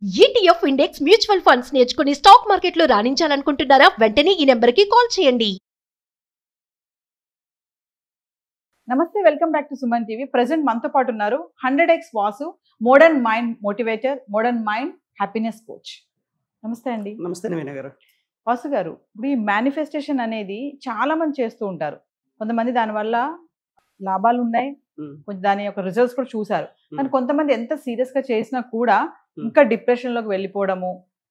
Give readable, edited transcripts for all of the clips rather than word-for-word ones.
ETF index mutual funds నేర్చుకుని stock మార్కెట్లో రాణించాలనుకుంటున్నారా? వెంటనే ఈ నెంబర్కి కాల్ చేయండి. నమస్తే, welcome back to Suman TV. Present మనతో పాటు ఉన్నారు 100x Vasu, modern mind motivator, modern mind happiness coach. నమస్తే అండి. నమస్తే నవీన గారు. వాసు గారు, ఇప్పుడు ఈ మేనిఫెస్టేషన్ అనేది చాలా మంది చేస్తూ ఉంటారు. కొంతమంది దానివల్ల లాభాలు ఉన్నాయి, కొంచెం దాని యొక్క రిజల్ట్స్ కూడా చూసారు. కానీ కొంతమంది ఎంత సీరియస్ గా చేసినా కూడా ఇంకా డిప్రెషన్ లోకి వెళ్ళిపోవడము,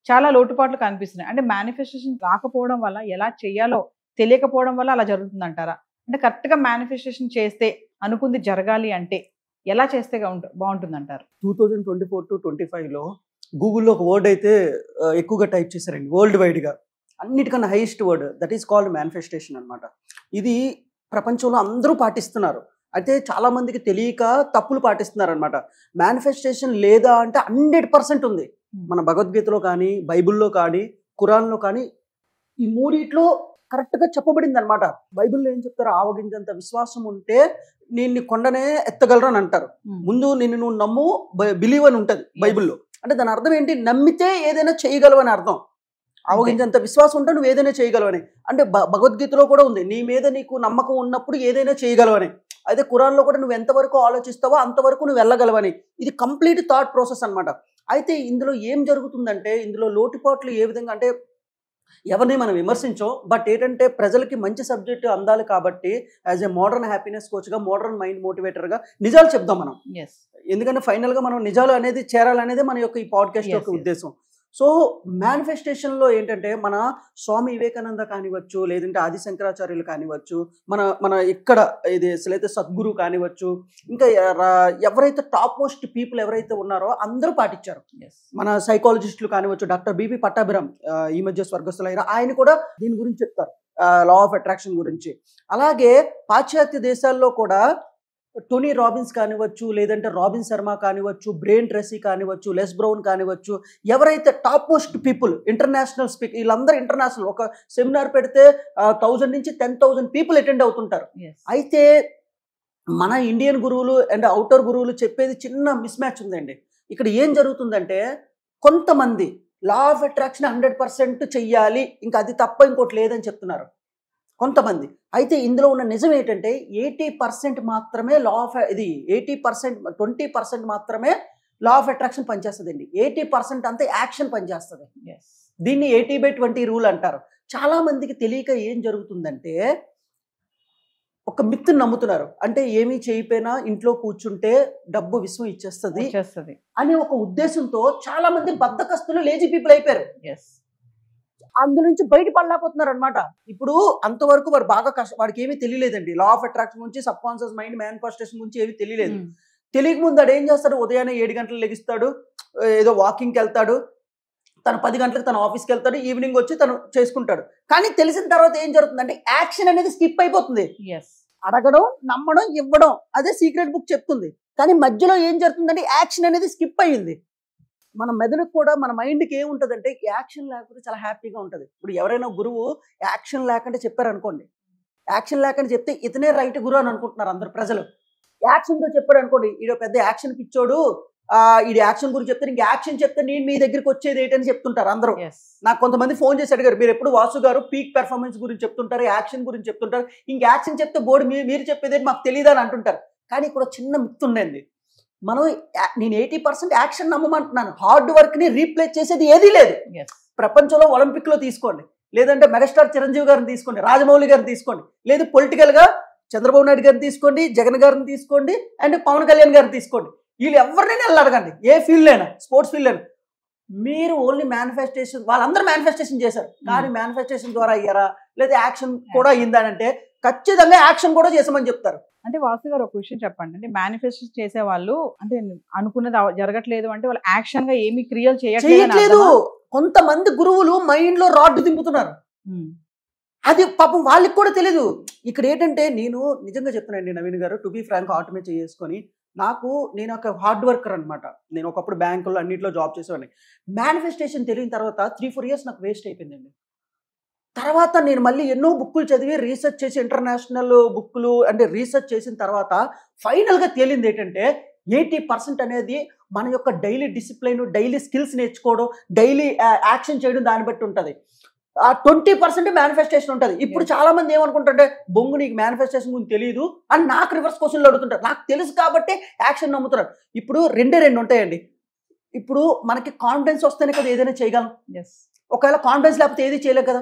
చాలా లోటుపాట్లు కనిపిస్తున్నాయి. అంటే మేనిఫెస్టేషన్ రాకపోవడం వల్ల, ఎలా చేయాలో తెలియకపోవడం వల్ల అలా జరుగుతుంది అంటారా? అంటే కరెక్ట్ గా మేనిఫెస్టేషన్ చేస్తే, అనుకుంది జరగాలి అంటే ఎలా చేస్తే బాగుంటుంది అంటారు? 2024 to 25లో గూగుల్లో ఒక వర్డ్ అయితే ఎక్కువగా టైప్ చేశారండి వరల్డ్ వైడ్ గా. అన్నిటికన్నా highest word, that is called manifestation అనమాట. ఇది ప్రపంచంలో అందరూ పాటిస్తున్నారు. అయితే చాలా మందికి తెలియక తప్పులు పాటిస్తున్నారు అనమాట. మేనిఫెస్టేషన్ లేదా అంటే 100% ఉంది. మన భగవద్గీతలో కానీ, బైబిల్లో కానీ, ఖురాన్లో కానీ, ఈ మూడిట్లో కరెక్ట్గా చెప్పబడింది అనమాట. బైబిల్లో ఏం చెప్తారు? ఆవగింజంత విశ్వాసం ఉంటే నేను కొండనే ఎత్తగలరు అని అంటారు. ముందు నిన్ను నువ్వు నమ్ము, బిలీవ్ అని ఉంటుంది బైబిల్లో. అంటే దాని అర్థం ఏంటి? నమ్మితే ఏదైనా చేయగలవు అని అర్థం. ఆవగింజంత విశ్వాసం ఉంటే నువ్వు ఏదైనా చేయగలవని. అంటే భగవద్గీతలో కూడా ఉంది, నీ మీద నీకు నమ్మకం ఉన్నప్పుడు ఏదైనా చేయగలవని. అయితే ఖురాన్లో కూడా నువ్వు ఎంతవరకు ఆలోచిస్తావో అంతవరకు నువ్వు వెళ్ళగలవని. ఇది కంప్లీట్ థాట్ ప్రాసెస్ అనమాట. అయితే ఇందులో ఏం జరుగుతుందంటే, ఇందులో లోటుపాట్లు ఏ విధంగా అంటే, ఎవరిని మనం విమర్శించం, బట్ ఏంటంటే ప్రజలకి మంచి సబ్జెక్ట్ అందాలి కాబట్టి యాజ్ ఏ మోడర్న్ హ్యాపీనెస్ కోచ్గా, మోడర్న్ మైండ్ మోటివేటర్గా నిజాలు చెప్దాం మనం. ఎందుకంటే ఫైనల్గా మనం నిజాలు అనేది చేరాలనేది మన యొక్క ఈ పాడ్కాస్ట్ యొక్క ఉద్దేశం. సో మేనిఫెస్టేషన్లో ఏంటంటే, మన స్వామి వివేకానంద కానివచ్చు, లేదంటే ఆది శంకరాచార్యులు కానివచ్చు, మన ఇక్కడ ఇది అసలైతే సద్గురు కానివచ్చు, ఇంకా ఎవరైతే టాప్ మోస్ట్ పీపుల్ ఎవరైతే ఉన్నారో అందరూ పాటించారు. మన సైకాలజిస్టులు కానివచ్చు, డాక్టర్ బిపి పట్టాభిరామ్ ఈ మధ్య స్వర్గస్థులైన ఆయన కూడా దీని గురించి చెప్తారు, లా ఆఫ్ అట్రాక్షన్ గురించి. అలాగే పాశ్చాత్య దేశాల్లో కూడా టోనీ రాబిన్స్ కానివచ్చు, లేదంటే రాబిన్ శర్మ కానివచ్చు, బ్రెయిన్ ట్రెసీ కానివచ్చు, లెస్ బ్రౌన్ కానివచ్చు, ఎవరైతే టాప్ మోస్ట్ పీపుల్ ఇంటర్నేషనల్ వీళ్ళందరూ ఇంటర్నేషనల్. ఒక సెమినార్ పెడితే 1000 నుంచి 10,000 పీపుల్ అటెండ్ అవుతుంటారు. అయితే మన ఇండియన్ గురువులు అండ్ అవుటర్ గురువులు చెప్పేది చిన్న మిస్ మ్యాచ్ ఉందండి. ఇక్కడ ఏం జరుగుతుందంటే, కొంతమంది లా ఆఫ్ అట్రాక్షన్ 100% చెయ్యాలి, ఇంకా అది తప్ప ఇంకోటి లేదని చెప్తున్నారు కొంతమంది. అయితే ఇందులో ఉన్న నిజం ఏంటంటే, 80% మాత్రమే లా ఆఫ్ 20% మాత్రమే లా ఆఫ్ అట్రాక్షన్ పనిచేస్తుందండి. 80% అంతా యాక్షన్ పనిచేస్తుంది. దీన్ని 80/20 రూల్ అంటారు. చాలా మందికి తెలియక ఏం జరుగుతుందంటే, ఒక మిత్ నమ్ముతున్నారు. అంటే ఏమీ చేయకపోయినా ఇంట్లో కూర్చుంటే డబ్బు విశ్వం ఇచ్చేస్తుంది అనే ఒక ఉద్దేశంతో చాలా మంది బద్ధకస్తులు, లేజీ పీపుల్ అయిపోయారు. అందు నుంచి బయటపడలేకపోతున్నారు అనమాట. ఇప్పుడు అంతవరకు వాడు బాగా వాడికి ఏమీ తెలియలేదండి. లా ఆఫ్ అట్రాక్షన్ గురించి, సబ్ కాన్షియస్ మైండ్ మేనిఫెస్టేషన్ గురించి ఏమీ తెలియలేదు. తెలియక ముందు వాడు ఏం చేస్తాడు? ఉదయాన్నే 7 గంటలు లెగిస్తాడు, ఏదో వాకింగ్కి వెళ్తాడు, తను 10 గంటలకు తన ఆఫీస్కి వెళ్తాడు, ఈవినింగ్ వచ్చి తను చేసుకుంటాడు. కానీ తెలిసిన తర్వాత ఏం జరుగుతుందంటే, యాక్షన్ అనేది స్కిప్ అయిపోతుంది. అడగడం, నమ్మడం, ఇవ్వడం, అదే సీక్రెట్ బుక్ చెప్తుంది. కానీ మధ్యలో ఏం జరుగుతుందంటే, యాక్షన్ అనేది స్కిప్ అయ్యింది. మన మెదడుకు కూడా, మన మైండ్కి ఏముంటుందంటే, యాక్షన్ లేకపోతే చాలా హ్యాపీగా ఉంటుంది. ఇప్పుడు ఎవరైనా గురువు యాక్షన్ లేకుండా చెప్పారనుకోండి, యాక్షన్ లేకుండా చెప్తే ఇతనే రైట్ గురువు అని అనుకుంటున్నారు అందరు ప్రజలు. యాక్షన్తో చెప్పాడు అనుకోండి, ఈడో పెద్ద యాక్షన్ పిచ్చోడు, ఈడు యాక్షన్ గురించి చెప్తే, ఇంక యాక్షన్ చెప్తే నేను మీ దగ్గరికి వచ్చేది ఏంటని చెప్తుంటారు అందరూ. నాకు కొంతమంది ఫోన్ చేసి అడిగారు, మీరు ఎప్పుడు వాసు గారు పీక్ పెర్ఫార్మెన్స్ గురించి చెప్తుంటారు, యాక్షన్ గురించి చెప్తుంటారు, ఇంక యాక్షన్ చెప్తే బోర్డు మీరు చెప్పేది మాకు తెలియదు అని అంటుంటారు. కానీ ఇక్కడ చిన్న మిత్ ఉండండి. నేను 80% యాక్షన్ నమ్మమంటున్నాను. హార్డ్ వర్క్ ని రీప్లేస్ చేసేది ఏదీ లేదు. ప్రపంచంలో ఒలింపిక్ లో తీసుకోండి, లేదంటే మెగాస్టార్ చిరంజీవి గారిని తీసుకోండి, రాజమౌళి గారిని తీసుకోండి, లేదు పొలిటికల్ గా చంద్రబాబు నాయుడు గారిని తీసుకోండి, జగన్ గారిని తీసుకోండి, అండ్ పవన్ కళ్యాణ్ గారిని తీసుకోండి. వీళ్ళు ఎవరినైనా అడగండి, ఏ ఫీల్డ్ అయినా, స్పోర్ట్స్ ఫీల్డ్ అయినా, మీరు ఓన్లీ మేనిఫెస్టేషన్, వాళ్ళందరూ మేనిఫెస్టేషన్ చేశారు, కానీ మేనిఫెస్టేషన్ ద్వారా అయ్యారా, లేదా యాక్షన్ కూడా అయ్యిందని ఖచ్చితంగా యాక్షన్ కూడా చేసామని చెప్తారు. అంటే వాసు గారు, ఒక విషయం చెప్పండి. అంటే మేనిఫెస్టేషన్ చేసే వాళ్ళు, అంటే అనుకున్నది జరగట్లేదు అంటే వాళ్ళు యాక్షన్ గా ఏమి క్రియలు చేయట్లేదు. కొంతమంది గురువులు మైండ్ లో రాడ్ దింపుతున్నారు. అది పాపం వాళ్ళకి కూడా తెలియదు. ఇక్కడ ఏంటంటే, నేను నిజంగా చెప్తున్నానండి నవీన్ గారు, టు బీ ఫ్రాంక్, ఆటోమేట్ చేసుకొని, నేను ఒక హార్డ్ వర్కర్ అనమాట. నేను ఒకప్పుడు బ్యాంకుల్లో అన్నింటిలో జాబ్ చేసేవాడిని. మేనిఫెస్టేషన్ తెలియని తర్వాత 3-4 ఇయర్స్ నాకు వేస్ట్ అయిపోయిందండి. తర్వాత నేను మళ్ళీ ఎన్నో బుక్కులు చదివి, రీసెర్చ్ చేసి, ఇంటర్నేషనల్ బుక్కులు అంటే రీసెర్చ్ చేసిన తర్వాత ఫైనల్గా తేలింది ఏంటంటే, 80% అనేది మన యొక్క డైలీ డిసిప్లైన్, డైలీ స్కిల్స్ నేర్చుకోవడం, డైలీ యాక్షన్ చేయడం దాన్ని బట్టి ఉంటుంది. 20% మేనిఫెస్టేషన్ ఉంటుంది. ఇప్పుడు చాలా మంది ఏమనుకుంటుంటే బొంగు నీకు మేనిఫెస్టేషన్ గురించి తెలియదు అని నాకు రివర్స్ క్వశ్చన్లు అడుగుతుంటారు. నాకు తెలుసు కాబట్టి యాక్షన్ నమ్ముతున్నారు. ఇప్పుడు రెండు ఉంటాయండి. ఇప్పుడు మనకి కాన్ఫిడెన్స్ వస్తేనే కదా ఏదైనా చేయగలం. ఒకవేళ కాన్ఫిడెన్స్ లేకపోతే ఏది చేయలేం కదా.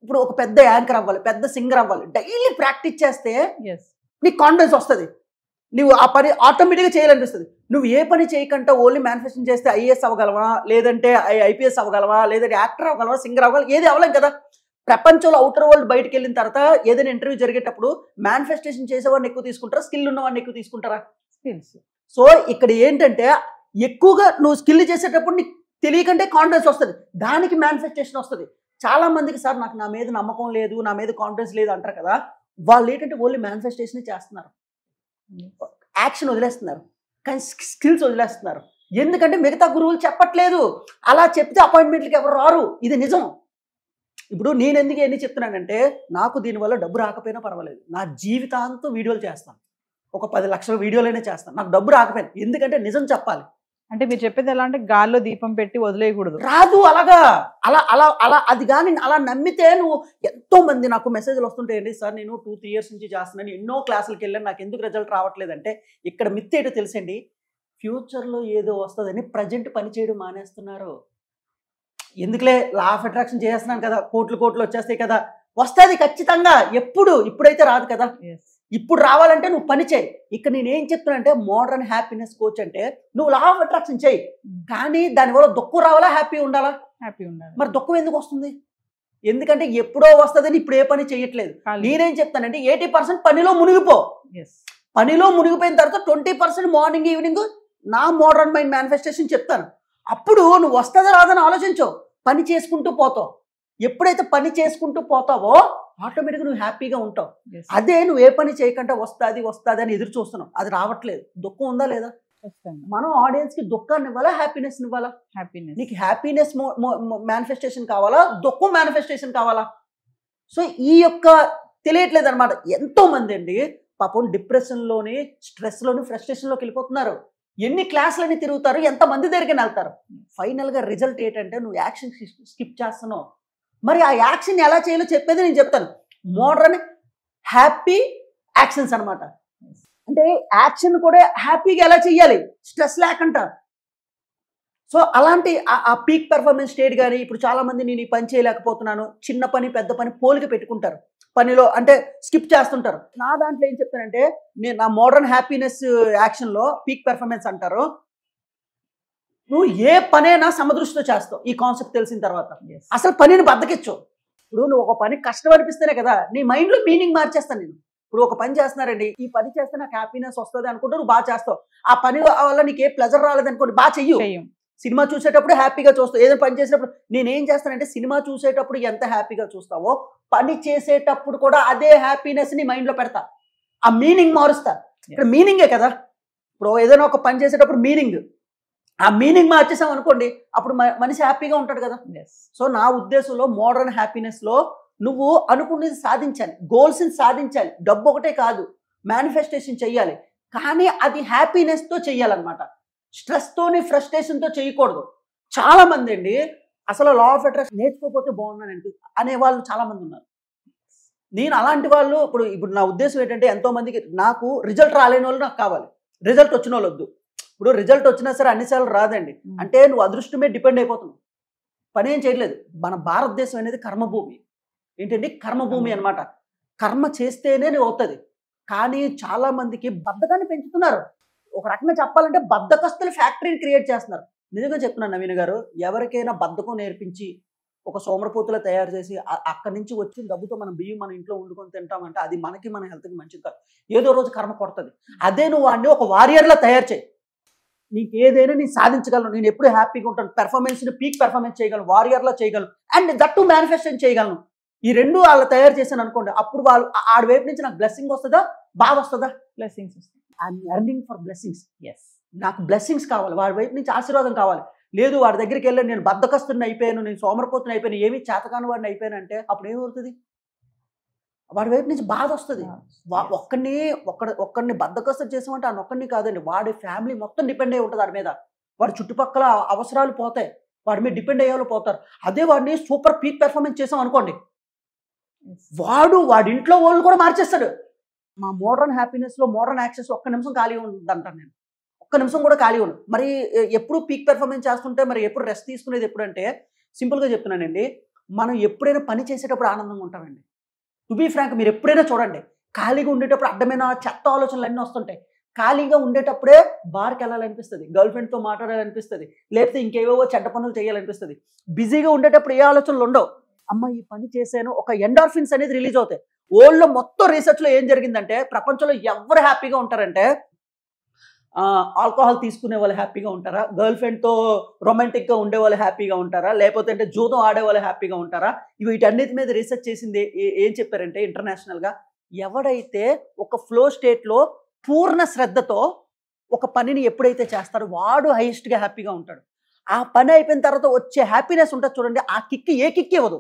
ఇప్పుడు ఒక పెద్ద యాంకర్ అవ్వాలి, పెద్ద సింగర్ అవ్వాలి, డైలీ ప్రాక్టీస్ చేస్తే నీకు కాన్ఫిడెన్స్ వస్తుంది. నువ్వు ఆ పని ఆటోమేటిక్గా చేయాలనిపిస్తుంది. నువ్వు ఏ పని చేయకుండా ఓన్లీ మేనిఫెస్టేషన్ చేస్తే ఐఏఎస్ అవ్వగలవా, లేదంటే ఐపీఎస్ అవ్వగలవా, లేదంటే యాక్టర్ అవ్వగలవా, సింగర్ అవ్వగలవా, ఏది అవ్వలేం కదా. ప్రపంచంలో అవుటర్ వరల్డ్ బయటకు వెళ్ళిన తర్వాత ఏదైనా ఇంటర్వ్యూ జరిగేటప్పుడు మేనిఫెస్టేషన్ చేసేవాడిని ఎక్కువ తీసుకుంటారా, స్కిల్ ఉన్నవాడిని ఎక్కువ తీసుకుంటారా? స్కిల్స్. సో ఇక్కడ ఏంటంటే ఎక్కువగా నువ్వు స్కిల్ చేసేటప్పుడు నీకు తెలియకంటే కాన్ఫిడెన్స్ వస్తుంది, దానికి మేనిఫెస్టేషన్ వస్తుంది. చాలా మందికి సార్ నాకు నా మీద నమ్మకం లేదు, నా మీద కాన్ఫిడెన్స్ లేదు అంటారు కదా. వాళ్ళు ఏంటంటే ఓన్లీ మేనిఫెస్టేషన్ చేస్తున్నారు, యాక్షన్ వదిలేస్తున్నారు, కానీ స్కిల్స్ వదిలేస్తున్నారు. ఎందుకంటే మిగతా గురువులు చెప్పట్లేదు. అలా చెప్తే అపాయింట్మెంట్లకి ఎవరు రారు, ఇది నిజం. ఇప్పుడు నేను ఎందుకు ఎన్ని చెప్తున్నానంటే నాకు దీనివల్ల డబ్బు రాకపోయినా పర్వాలేదు, నా జీవితాంతం వీడియోలు చేస్తాను, ఒక 10 లక్షల వీడియోలైనా చేస్తాను, నాకు డబ్బు రాకపోయినా. ఎందుకంటే నిజం చెప్పాలి. అంటే మీరు చెప్పేది ఎలా అంటే గాల్లో దీపం పెట్టి వదిలేయకూడదు. రాదు అలాగా. అలా అలా అలా అది కానీ అలా నమ్మితే నువ్వు, ఎంతో మంది నాకు మెసేజ్లు వస్తుంటాయండి, సార్ నేను 2-3 years నుంచి చేస్తున్నాను, ఎన్నో క్లాసులకి వెళ్ళాను, నాకు ఎందుకు రిజల్ట్ రావట్లేదంటే ఇక్కడ మిత్ ఏంటో తెలుసండి, ఫ్యూచర్లో ఏదో వస్తుందని ప్రజెంట్ పని చేయడం మానేస్తున్నారు. ఎందుకులే లా ఆఫ్ అట్రాక్షన్ చేస్తున్నాను కదా, కోట్లు వచ్చేస్తాయి కదా, వస్తుంది ఖచ్చితంగా. ఇప్పుడైతే రాదు కదా. ఇప్పుడు రావాలంటే నువ్వు పని చేయి. ఇక్కడ నేనేం చెప్తున్నా అంటే మోడర్న్ హ్యాపీనెస్ కోచ్ అంటే నువ్వు లా ఆఫ్ అట్రాక్షన్ చేయి, కానీ దానివల్ల దుఃఖం రావాలా, హ్యాపీ ఉండాలా? హ్యాపీ ఉండాలి. మరి దుఃఖం ఎందుకు వస్తుంది? ఎందుకంటే ఎప్పుడో వస్తుందని ఇప్పుడు ఏ పని చేయట్లేదు. నేనేం చెప్తానంటే 80% పనిలో మునిగిపో. పనిలో మునిగిపోయిన తర్వాత 20% మార్నింగ్ ఈవినింగ్ నా మోడర్న్ మైండ్ మేనిఫెస్టేషన్ చెప్తాను. అప్పుడు నువ్వు వస్తుందా రాదని ఆలోచించవు, పని చేసుకుంటూ పోతావు. ఎప్పుడైతే పని చేసుకుంటూ పోతావో ఆటోమేటిక్గా నువ్వు హ్యాపీగా ఉంటావు. అదే నువ్వు ఏ పని చేయకుండా వస్తుంది అని ఎదురు చూస్తున్నావు, అది రావట్లేదు. దుఃఖం ఉందా లేదా? మనం ఆడియన్స్ కి దుఃఖాన్ని ఇవ్వాలా, హ్యాపీనెస్ ఇవ్వాలా? హ్యాపీనెస్. నీకు హ్యాపీనెస్ మేనిఫెస్టేషన్ కావాలా, దుఃఖం మేనిఫెస్టేషన్ కావాలా? సో ఈ యొక్క తెలియట్లేదు అనమాట. ఎంతో మంది అండి పాపం డిప్రెషన్లోని, స్ట్రెస్లోని, ఫ్రస్ట్రేషన్లోకి వెళ్ళిపోతున్నారు. ఎన్ని క్లాసులని తిరుగుతారు, ఎంతమంది దగ్గరికి వెళ్తారు. ఫైనల్గా రిజల్ట్ ఏంటంటే నువ్వు యాక్షన్ స్కిప్ చేస్తున్నావు. మరి ఆ యాక్షన్ ఎలా చేయాలో చెప్పేది నేను చెప్తాను. మోడర్న్ హ్యాపీ యాక్షన్స్ అనమాట. అంటే యాక్షన్ కూడా హ్యాపీగా ఎలా చెయ్యాలి, స్ట్రెస్ లేకుండా. సో అలాంటి ఆ పీక్ పెర్ఫార్మెన్స్ స్టేట్ కానీ, ఇప్పుడు చాలా మంది నేను ఈ పని చేయలేకపోతున్నాను, చిన్న పని పెద్ద పని పోలిక పెట్టుకుంటారు, పనిలో అంటే స్కిప్ చేస్తుంటారు. నా దాంట్లో ఏం చెప్తానంటే, నేను నా మోడర్న్ హ్యాపీనెస్ యాక్షన్లో పీక్ పెర్ఫార్మెన్స్ అంటారు, నువ్వు ఏ పనైనా సమదృష్టితో చేస్తావు. ఈ కాన్సెప్ట్ తెలిసిన తర్వాత అసలు పనిని బద్దకిచ్చు. ఇప్పుడు నువ్వు ఒక పని కష్టం అనిపిస్తేనే కదా నీ మైండ్లో మీనింగ్ మార్చేస్తాను నేను. ఇప్పుడు ఒక పని చేస్తున్నారండి, ఈ పని చేస్తే నాకు హ్యాపీనెస్ వస్తుంది అనుకుంటే నువ్వు బాగా చేస్తావు. ఆ పని వల్ల నీకు ఏ ప్లెజర్ రాలేదనుకోండి, బాగా చెయ్యు. సినిమా చూసేటప్పుడు హ్యాపీగా చూస్తావు, ఏదైనా పని చేసేటప్పుడు. నేనేం చేస్తానంటే సినిమా చూసేటప్పుడు ఎంత హ్యాపీగా చూస్తావో పని చేసేటప్పుడు కూడా అదే హ్యాపీనెస్ ని మైండ్లో పెడతా, ఆ మీనింగ్ మారుస్తా. ఇక్కడ మీనింగే కదా. ఇప్పుడు ఏదైనా ఒక పని చేసేటప్పుడు మీనింగ్, ఆ మీనింగ్ మార్చేసాం అనుకోండి, అప్పుడు మనిషి హ్యాపీగా ఉంటాడు కదా. సో నా ఉద్దేశంలో మోడర్న్ హ్యాపీనెస్లో నువ్వు అనుకునేది సాధించాలి, గోల్స్ని సాధించాలి. డబ్బు ఒకటే కాదు, మేనిఫెస్టేషన్ చెయ్యాలి, కానీ అది హ్యాపీనెస్తో చెయ్యాలన్నమాట. స్ట్రెస్తోని, ఫ్రస్ట్రేషన్తో చేయకూడదు. చాలా మంది అండి అసలు లా ఆఫ్ అట్రాక్షన్ నేర్చుకోకపోతే బాగున్నానండి అనేవాళ్ళు చాలా మంది ఉన్నారు. నేను అలాంటి వాళ్ళు, ఇప్పుడు నా ఉద్దేశం ఏంటంటే, ఎంతో మందికి నాకు రిజల్ట్ రాలేని వాళ్ళు నాకు కావాలి, రిజల్ట్ వచ్చిన వాళ్ళు వద్దు. ఇప్పుడు రిజల్ట్ వచ్చినా సరే అన్నిసార్లు రాదండి, అంటే నువ్వు అదృష్టమే డిపెండ్ అయిపోతున్నావు, పని ఏం చేయట్లేదు. మన భారతదేశం అనేది కర్మభూమి. ఏంటండి, కర్మభూమి అనమాట. కర్మ చేస్తేనే నువ్వు అవుతుంది. కానీ చాలా మందికి బద్ధకాన్ని పెంచుతున్నారు. ఒక రకంగా చెప్పాలంటే బద్ధకస్తులు ఫ్యాక్టరీని క్రియేట్ చేస్తున్నారు. నిజంగా చెప్తున్నాను నవీన్ గారు, ఎవరికైనా బద్ధకం నేర్పించి ఒక సోమరపోతులా తయారు చేసి అక్కడి నుంచి వచ్చిన డబ్బుతో మనం బియ్యం మన ఇంట్లో వండుకొని తింటామంటే అది మనకి, మన హెల్త్కి మంచిది కాదు. ఏదో రోజు కర్మ కొడుతుంది. అదే నువ్వు వాడిని ఒక వారియర్లా తయారు చేయి, నీకు ఏదైనా నేను సాధించగలను, నేను ఎప్పుడు హ్యాపీగా ఉంటాను, పెర్ఫార్మెన్స్ని పీక్ పెర్ఫార్మెన్స్ చేయగలను, వారియర్లా చేయగలను, అండ్ దట్ టు మేనిఫెస్టేషన్ చేయగలను. ఈ రెండు వాళ్ళు తయారు చేశాను అనుకోండి, అప్పుడు వాళ్ళు ఆడి వైపు నుంచి నాకు బ్లెస్సింగ్ వస్తుందా, బాగా వస్తుందా? బ్లెస్సింగ్స్ వస్తాయి. I'm earning for blessings. నాకు బ్లెస్సింగ్స్ కావాలి, వాడి వైపు నుంచి ఆశీర్వాదం కావాలి. లేదు వాడి దగ్గరికి వెళ్ళి నేను బద్ధకస్తుని అయిపోయాను, నేను సోమరపోతుని అయిపోయాను, ఏమీ చేతకాని వాడిని అయిపోయాను అంటే అప్పుడు ఏమవుతుంది? వాడి వైపు నుంచి బాధ వస్తుంది. ఒక్కడిని బద్దకస్తు చేసామంటే ఆ ఒక్కడిని కాదండి, వాడి ఫ్యామిలీ మొత్తం డిపెండ్ అయి ఉంటుంది వాడి మీద. వాడి చుట్టుపక్కల అవసరాలు పోతాయి, వాడి మీద డిపెండ్ అయ్యే వాళ్ళు పోతారు. అదే వాడిని సూపర్ పీక్ పెర్ఫార్మెన్స్ చేసాం అనుకోండి, వాడి ఇంట్లో వాళ్ళు కూడా మార్చేస్తాడు. మా మోడర్న్ హ్యాపీనెస్లో, మోడర్న్ యాక్సెస్లో ఒక్క నిమిషం ఖాళీ ఉందంటాను నేను. ఒక్క నిమిషం కూడా ఖాళీ ఉండదు. మరి ఎప్పుడు పీక్ పెర్ఫార్మెన్స్ చేస్తుంటే మరి ఎప్పుడు రెస్ట్ తీసుకునేది ఎప్పుడంటే, సింపుల్గా చెప్తున్నానండి, మనం ఎప్పుడైనా పని చేసేటప్పుడు ఆనందంగా ఉంటామండి. టు బీ ఫ్రాంక్, మీరు ఎప్పుడైనా చూడండి, ఖాళీగా ఉండేటప్పుడు అడ్డమైన చెత్త ఆలోచనలు అన్నీ వస్తుంటాయి. ఖాళీగా ఉండేటప్పుడే బార్కి వెళ్ళాలనిపిస్తుంది, గర్ల్ ఫ్రెండ్తో మాట్లాడాలనిపిస్తుంది, లేకపోతే ఇంకేవేవో చెడ్డ పనులు చేయాలనిపిస్తుంది. బిజీగా ఉండేటప్పుడు ఏ ఆలోచనలు ఉండవు. అమ్మ ఈ పని చేశాను, ఒక ఎండార్ఫిన్స్ అనేది రిలీజ్ అవుతాయి. వరల్డ్లో మొత్తం రీసెర్చ్లో ఏం జరిగిందంటే, ప్రపంచంలో ఎవరు హ్యాపీగా ఉంటారంటే, ఆల్కహాల్ తీసుకునే వాళ్ళు హ్యాపీగా ఉంటారా, గర్ల్ ఫ్రెండ్తో రొమాంటిక్గా ఉండే వాళ్ళు హ్యాపీగా ఉంటారా, లేకపోతే అంటే జూదం ఆడే వాళ్ళు హ్యాపీగా ఉంటారా? వీటన్నిటి మీద రీసెర్చ్ చేసింది ఏం చెప్పారంటే, ఇంటర్నేషనల్గా ఎవడైతే ఒక ఫ్లో స్టేట్లో పూర్ణ శ్రద్ధతో ఒక పనిని ఎప్పుడైతే చేస్తాడో వాడు హైయెస్ట్గా హ్యాపీగా ఉంటాడు. ఆ పని అయిపోయిన తర్వాత వచ్చే హ్యాపీనెస్ ఉంటుంది చూడండి, ఆ కిక్ ఏ కిక్ ఇవ్వదు.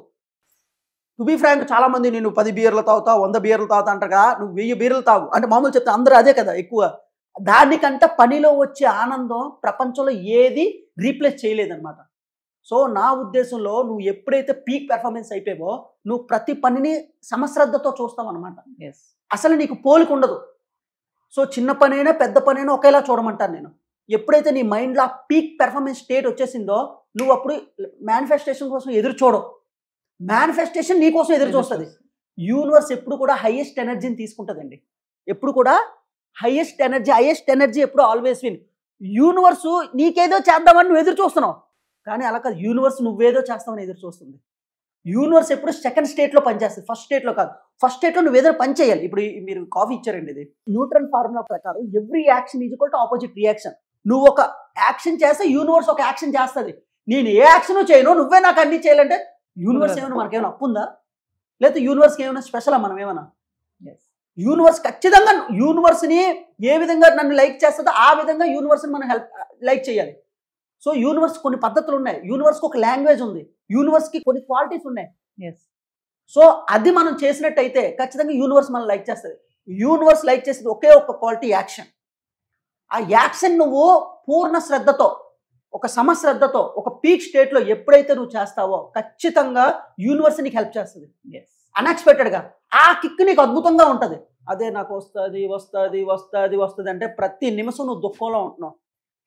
టు బీ ఫ్రాంక్, చాలా మంది నేను 10 బీర్లు తాగుతావు, 100 బీర్లు తాగుతా అంటారుగా, నువ్వు 1000 బీర్లు తాగు అంటే మామూలు చెప్తా, అందరూ అదే కదా ఎక్కువ. దానికంటే పనిలో వచ్చే ఆనందం ప్రపంచంలో ఏది రీప్లేస్ చేయలేదన్నమాట. సో నా ఉద్దేశంలో నువ్వు ఎప్పుడైతే పీక్ పెర్ఫార్మెన్స్ అయిపోయావో నువ్వు ప్రతి పనిని సమశ్రద్ధతో చూస్తావు అనమాట. అసలు నీకు పోలిక ఉండదు. సో చిన్న పనైనా పెద్ద పనైనా ఒకేలా చూడమంటాను నేను. ఎప్పుడైతే నీ మైండ్లో ఆ పీక్ పెర్ఫార్మెన్స్ స్టేట్ వచ్చేసిందో నువ్వు అప్పుడు మేనిఫెస్టేషన్ కోసం ఎదురు చూడవు, మేనిఫెస్టేషన్ నీ కోసం ఎదురు చూస్తుంది. యూనివర్స్ ఎప్పుడు కూడా హైయెస్ట్ ఎనర్జీని తీసుకుంటుందండి. ఎప్పుడు కూడా హైయెస్ట్ ఎనర్జీ ఎప్పుడు ఆల్వేస్ విన్. యూనివర్స్ నీకేదో చేద్దామని నువ్వు ఎదురు చూస్తున్నావు, కానీ అలా కాదు, యూనివర్స్ నువ్వేదో చేస్తామని ఎదురు చూస్తుంది. యూనివర్స్ ఎప్పుడు సెకండ్ స్టేట్లో పనిచేస్తుంది, ఫస్ట్ స్టేట్లో కాదు. ఫస్ట్ స్టేట్లో నువ్వు ఏదైనా పని చేయాలి. ఇప్పుడు మీరు కాఫీ ఇచ్చారండి, ఇది న్యూట్రన్ ఫార్ములా ప్రకారం every action is equal to opposite reaction. నువ్వు ఒక యాక్షన్ చేస్తే యూనివర్స్ ఒక యాక్షన్ చేస్తుంది. నేను ఏ యాక్షన్ చేయను, నువ్వే నాకు అన్ని చేయాలంటే యూనివర్స్ ఏమైనా మనకేమైనా అప్పుందా? లేకపోతే యూనివర్స్కి ఏమైనా స్పెషలా? మనం ఏమైనా? యూనివర్స్ ఖచ్చితంగా యూనివర్స్ని ఏ విధంగా నన్ను లైక్ చేస్తుందో ఆ విధంగా యూనివర్స్ని మనం లైక్ చేయాలి. సో యూనివర్స్ కొన్ని పద్ధతులు ఉన్నాయి, యూనివర్స్కి ఒక లాంగ్వేజ్ ఉంది, యూనివర్స్కి కొన్ని క్వాలిటీస్ ఉన్నాయి. సో అది మనం చేసినట్టయితే ఖచ్చితంగా యూనివర్స్ మనం లైక్ చేస్తుంది. యూనివర్స్ లైక్ చేసేది ఒకే ఒక క్వాలిటీ, యాక్షన్. ఆ యాక్షన్ నువ్వు పూర్ణ శ్రద్ధతో, ఒక సమశ్రద్ధతో, ఒక పీక్ స్టేట్లో ఎప్పుడైతే నువ్వు చేస్తావో ఖచ్చితంగా యూనివర్స్ నీకు హెల్ప్ చేస్తుంది అన్ఎక్స్పెక్టెడ్గా. ఆ కిక్ నీకు అద్భుతంగా ఉంటుంది. అదే నాకు వస్తుంది అంటే ప్రతి నిమిషం నువ్వు దుఃఖంలో ఉంటున్నావు.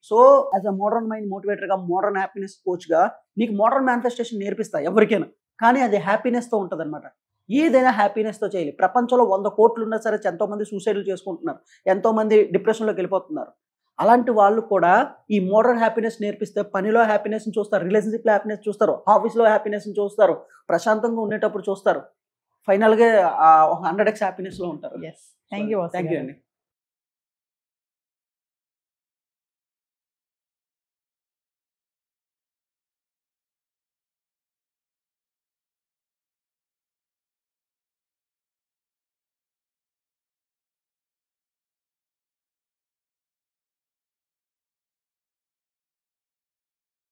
So as a modern mind మోటివేటర్గా, మోడర్న్ హ్యాపీనెస్ కోచ్గా నీకు మోడర్న్ మేనిఫెస్టేషన్ నేర్పిస్తా ఎవరికైనా, కానీ అది హ్యాపీనెస్తో ఉంటుంది అనమాట. ఏదైనా హ్యాపీనెస్తో చేయాలి. ప్రపంచంలో 100 కోట్లు ఉన్నా సరే ఎంతోమంది సూసైడ్లు చేసుకుంటున్నారు, ఎంతోమంది డిప్రెషన్లోకి వెళ్ళిపోతున్నారు. అలాంటి వాళ్ళు కూడా ఈ మోడర్న్ హ్యాపీనెస్ నేర్పిస్తే పనిలో హ్యాపీనెస్ని చూస్తారు, రిలేషన్షిప్లో హ్యాపీనెస్ చూస్తారు, ఆఫీస్లో హ్యాపీనెస్ని చూస్తారు, ప్రశాంతంగా ఉండేటప్పుడు చూస్తారు. ఫైనల్గా 100x హ్యాపీనెస్లో ఉంటారు. థ్యాంక్ యూ అండి.